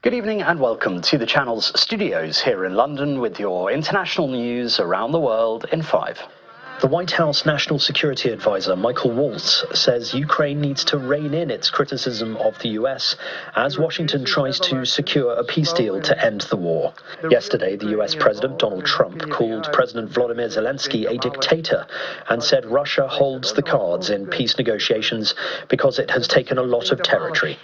Good evening and welcome to the channel's studios here in London with your international news around the world in 5. The White House National Security Advisor Michael Waltz says Ukraine needs to rein in its criticism of the US as Washington tries to secure a peace deal to end the war. Yesterday, the US President Donald Trump called President Volodymyr Zelensky a dictator and said Russia holds the cards in peace negotiations because it has taken a lot of territory.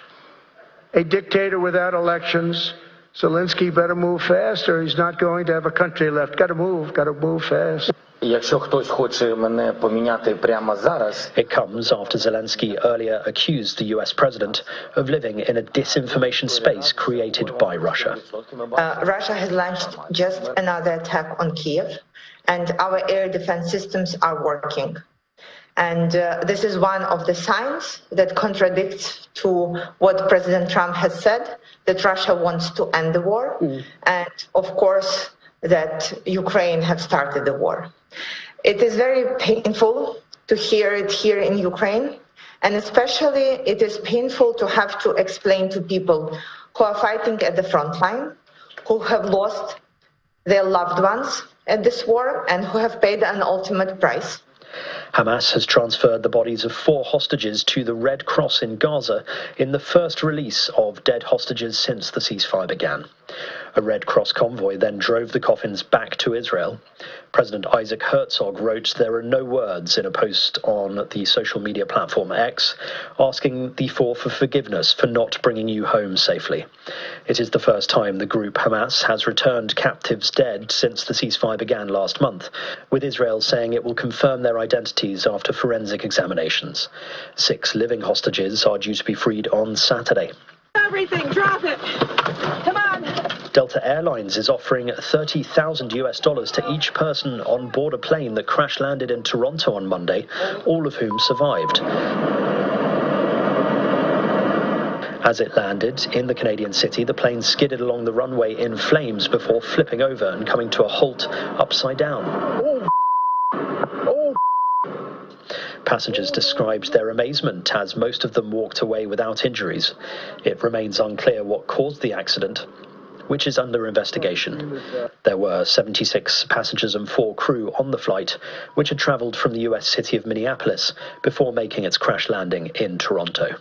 A dictator without elections. Zelensky better move fast or he's not going to have a country left. Gotta move fast. It comes after Zelensky earlier accused the US president of living in a disinformation space created by Russia. Russia has launched just another attack on Kiev, and our air defense systems are working. And this is one of the signs that contradicts to what President Trump has said, that Russia wants to end the war, and of course that Ukraine have started the war. It is very painful to hear it here in Ukraine, and especially it is painful to have to explain to people who are fighting at the front line, who have lost their loved ones at this war, and who have paid an ultimate price. Hamas has transferred the bodies of 4 hostages to the Red Cross in Gaza in the first release of dead hostages since the ceasefire began. A Red Cross convoy then drove the coffins back to Israel. President Isaac Herzog wrote there are no words in a post on the social media platform X, asking the 4 for forgiveness for not bringing you home safely. It is the first time the group Hamas has returned captives dead since the ceasefire began last month, with Israel saying it will confirm their identities after forensic examinations. 6 living hostages are due to be freed on Saturday. Everything, drop it! Come on! Delta Airlines is offering $30,000 to each person on board a plane that crash-landed in Toronto on Monday, all of whom survived. As it landed in the Canadian city, the plane skidded along the runway in flames before flipping over and coming to a halt upside down. Passengers described their amazement as most of them walked away without injuries. It remains unclear what caused the accident, which is under investigation. There were 76 passengers and 4 crew on the flight, which had travelled from the US city of Minneapolis before making its crash landing in Toronto.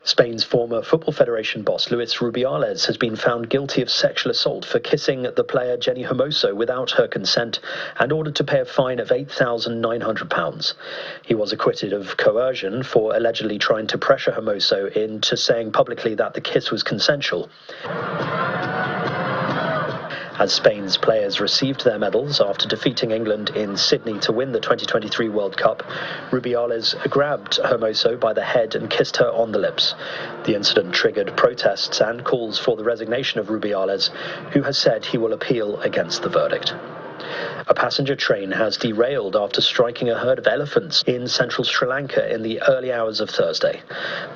Spain's former Football Federation boss Luis Rubiales has been found guilty of sexual assault for kissing the player Jenny Hermoso without her consent and ordered to pay a fine of £8,900. He was acquitted of coercion for allegedly trying to pressure Hermoso into saying publicly that the kiss was consensual. As Spain's players received their medals after defeating England in Sydney to win the 2023 World Cup, Rubiales grabbed Hermoso by the head and kissed her on the lips. The incident triggered protests and calls for the resignation of Rubiales, who has said he will appeal against the verdict. A passenger train has derailed after striking a herd of elephants in central Sri Lanka in the early hours of Thursday.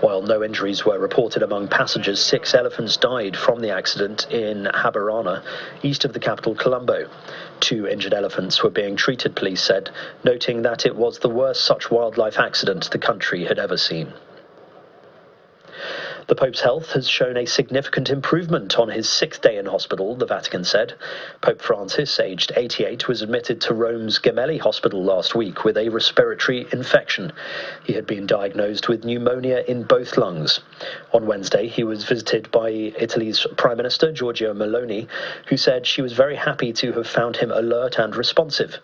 While no injuries were reported among passengers, 6 elephants died from the accident in Habarana, east of the capital Colombo. 2 injured elephants were being treated, police said, noting that it was the worst such wildlife accident the country had ever seen. The Pope's health has shown a significant improvement on his 6th day in hospital, the Vatican said. Pope Francis, aged 88, was admitted to Rome's Gemelli Hospital last week with a respiratory infection. He had been diagnosed with pneumonia in both lungs. On Wednesday, he was visited by Italy's Prime Minister, Giorgia Meloni, who said she was very happy to have found him alert and responsive.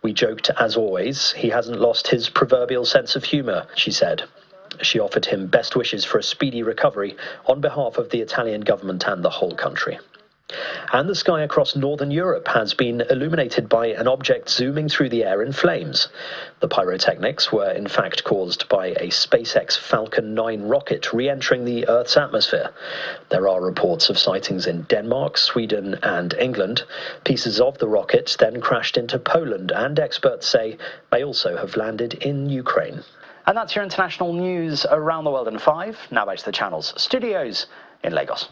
We joked, as always, he hasn't lost his proverbial sense of humour, she said. She offered him best wishes for a speedy recovery on behalf of the Italian government and the whole country. And the sky across northern Europe has been illuminated by an object zooming through the air in flames. The pyrotechnics were in fact caused by a SpaceX Falcon 9 rocket re-entering the Earth's atmosphere. There are reports of sightings in Denmark, Sweden and England. Pieces of the rocket then crashed into Poland and experts say may also have landed in Ukraine. And that's your international news around the world in 5. Now back to the channel's studios in Lagos.